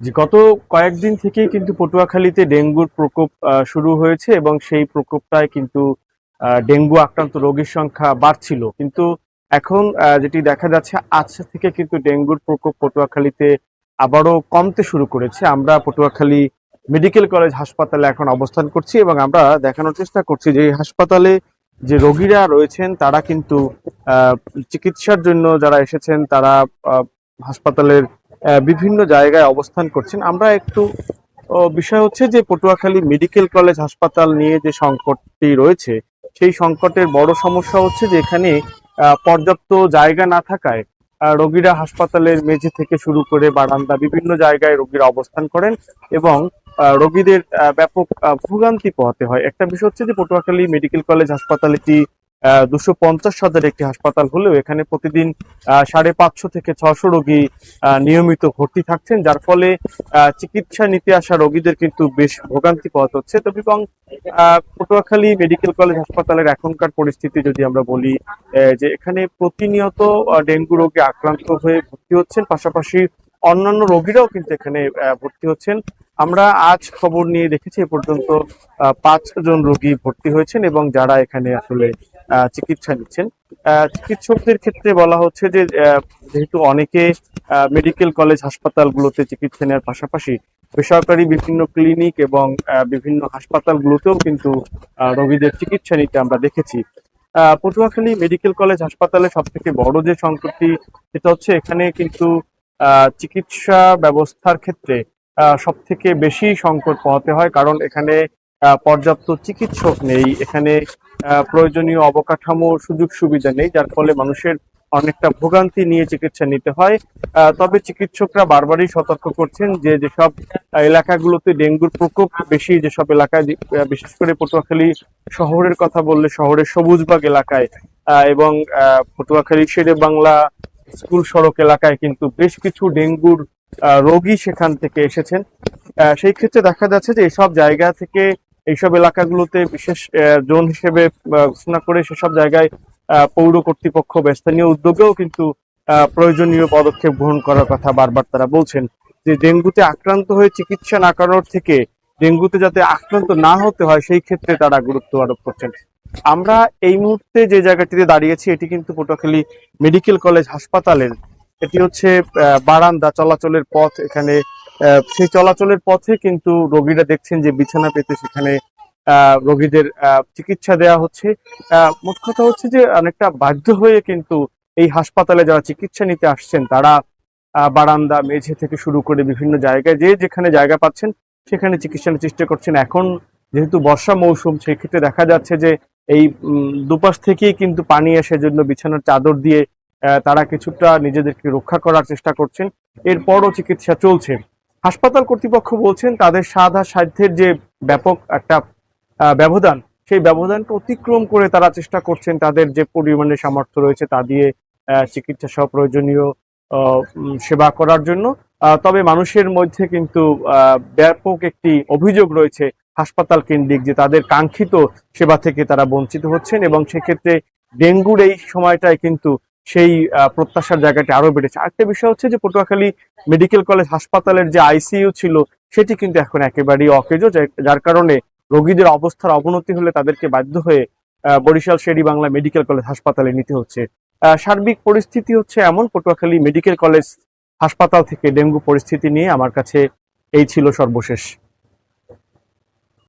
যে গত কয়েকদিন থেকেই কিন্তু পটুয়াখালীতে ডেঙ্গুর প্রকোপ শুরু হয়েছে এবং সেই প্রকোপটায় কিন্তু ডেঙ্গু আক্রান্ত রোগীর সংখ্যা বাড়ছিল, কিন্তু এখন যেটি দেখা যাচ্ছে আজ থেকে কিন্তু ডেঙ্গুর প্রকোপ পটুয়াখালীতে আবারও কমতে শুরু করেছে। আমরা পটুয়াখালী মেডিকেল কলেজ হাসপাতালে এখন অবস্থান করছি এবং আমরা দেখানোর চেষ্টা করছি যে এই হাসপাতালে যে রোগীরা রয়েছেন তারা কিন্তু আহ, চিকিৎসার জন্য যারা এসেছেন তারা হাসপাতালের বিভিন্ন জায়গায় অবস্থান করছেন। আমরা একটু বিষয় হচ্ছে যে পটুয়াখালী মেডিকেল কলেজ হাসপাতাল নিয়ে যে সংকটটি রয়েছে, সেই সংকটের বড় সমস্যা হচ্ছে যে এখানে পর্যাপ্ত জায়গা না থাকায় রোগীরা হাসপাতালের মেঝে থেকে শুরু করে বারান্দা বিভিন্ন জায়গায় রোগীরা অবস্থান করেন এবং রোগীদের ব্যাপক ভোগান্তি পোহাতে হয়। একটা বিষয় হচ্ছে যে পটুয়াখালী মেডিকেল কলেজ হাসপাতাল এটি 250 হাজার একটি হাসপাতাল হলেও এখানে প্রতিদিন 550 থেকে 600 রোগী নিয়মিত ভর্তি থাকছেন, যার ফলে চিকিৎসা নিতে আসা রোগীদের কিন্তু বেশ ভোগান্তি পোহাতে হচ্ছে। তবে এবং পটুয়াখালী মেডিকেল কলেজ হাসপাতালের এখনকার পরিস্থিতি যদি আমরা বলি, যে এখানে প্রতিনিয়ত ডেঙ্গু রোগে আক্রান্ত হয়ে ভর্তি হচ্ছেন, পাশাপাশি অন্যান্য রোগীরাও কিন্তু এখানে ভর্তি হচ্ছেন। আমরা আজ খবর নিয়ে দেখেছি এ পর্যন্ত 5 জন রোগী ভর্তি হয়েছেন এবং যারা এখানে আসলে চিকিৎসা নিচ্ছেন। চিকিৎসকদের ক্ষেত্রে বলা হচ্ছে যে যেহেতু অনেকে মেডিকেল কলেজ হাসপাতালগুলোতে চিকিৎসা নেওয়ার পাশাপাশি বেসরকারি বিভিন্ন ক্লিনিক এবং বিভিন্ন হাসপাতালগুলোতেও কিন্তু রোগীদের চিকিৎসা নিতে আমরা দেখেছি। পটুয়াখালী মেডিকেল কলেজ হাসপাতালে সব থেকে বড় যে সংকটটি, সেটা হচ্ছে এখানে কিন্তু চিকিৎসা ব্যবস্থার ক্ষেত্রে সব থেকে বেশি সংকট পোহাতে হয়, কারণ এখানে পর্যাপ্ত চিকিৎসক নেই, এখানে প্রয়োজনীয় অবকাঠামো সুযোগ সুবিধা নেই, যার ফলে মানুষের অনেকটা ভোগান্তি নিয়ে চিকিৎসা নিতে হয়। তবে চিকিৎসকরা বারবারই সতর্ক করছেন যে যেসব এলাকাগুলোতে ডেঙ্গুর প্রকোপ বেশি, যেসব এলাকায় বিশেষ করে পটুয়াখালী শহরের কথা বললে শহরের সবুজবাগ এলাকায় এবং পটুয়াখালী শেরে বাংলা স্কুল সড়ক এলাকায় কিন্তু বেশ কিছু ডেঙ্গুর রোগী সেখান থেকে এসেছেন। সেই ক্ষেত্রে দেখা যাচ্ছে যে এইসব জায়গা থেকে এইসব এলাকাগুলোতে বিশেষ জোন হিসেবে ঘোষণা করে সেসব জায়গায় পৌর কর্তৃপক্ষ বা স্থানীয় উদ্যোগেও কিন্তু প্রয়োজনীয় পদক্ষেপ গ্রহণ করার কথা বারবার তারা বলছেন, যে ডেঙ্গুতে আক্রান্ত হয়ে চিকিৎসা না করার থেকে ডেঙ্গুতে যাতে আক্রান্ত না হতে হয় সেই ক্ষেত্রে তারা গুরুত্ব আরোপ করছেন। আমরা এই মুহূর্তে যে জায়গাটিতে দাঁড়িয়েছি এটি কিন্তু পটুয়াখালী মেডিকেল কলেজ হাসপাতালের, এটি হচ্ছে বারান্দা, চলাচলের পথ। এখানে সেই চলাচলের পথে কিন্তু রোগীরা দেখছেন যে বিছানা পেতে সেখানে রোগীদের চিকিৎসা দেওয়া হচ্ছে। মোট কথা হচ্ছে যে অনেকটা বাধ্য হয়ে কিন্তু এই হাসপাতালে যারা চিকিৎসা নিতে আসছেন তারা বারান্দা, মেঝে থেকে শুরু করে বিভিন্ন জায়গায় যে যেখানে জায়গা পাচ্ছেন সেখানে চিকিৎসা নেওয়ার চেষ্টা করছেন। এখন যেহেতু বর্ষা মৌসুম, সেই ক্ষেত্রে দেখা যাচ্ছে যে এই দুপাশ থেকেই কিন্তু পানি আসে, জন্য বিছানার চাদর দিয়ে তারা কিছুটা নিজেদেরকে রক্ষা করার চেষ্টা করছেন। এরপরও চিকিৎসা চলছে। হাসপাতাল কর্তৃপক্ষ বলছেন তাদের সাধ্যের যে ব্যাপক একটা ব্যবধান, সেই ব্যবধানকে অতিক্রম করে তারা চেষ্টা করছেন তাদের যে পরিমাণে সামর্থ্য রয়েছে তা দিয়ে চিকিৎসা সহ প্রয়োজনীয় সেবা করার জন্য। তবে মানুষের মধ্যে কিন্তু ব্যাপক একটি অভিযোগ রয়েছে হাসপাতাল কেন্দ্রিক, যে তাদের কাঙ্ক্ষিত সেবা থেকে তারা বঞ্চিত হচ্ছেন এবং সেক্ষেত্রে ডেঙ্গুর এই সময়টায় কিন্তু সেই প্রত্যাশার জায়গাটি আরো বেড়েছে। আরেকটা বিষয় হচ্ছে যে পটুয়াখালী মেডিকেল কলেজ হাসপাতালের যে আইসিইউ ছিল সেটি কিন্তু এখন একেবারেই অকেজো, যার কারণে রোগীদের অবস্থার অবনতি হলে তাদেরকে বাধ্য হয়ে বরিশাল শেরি বাংলা মেডিকেল কলেজ হাসপাতালে নিতে হচ্ছে। সার্বিক পরিস্থিতি হচ্ছে এমন। পটুয়াখালী মেডিকেল কলেজ হাসপাতাল থেকে ডেঙ্গু পরিস্থিতি নিয়ে আমার কাছে এই ছিল সর্বশেষ।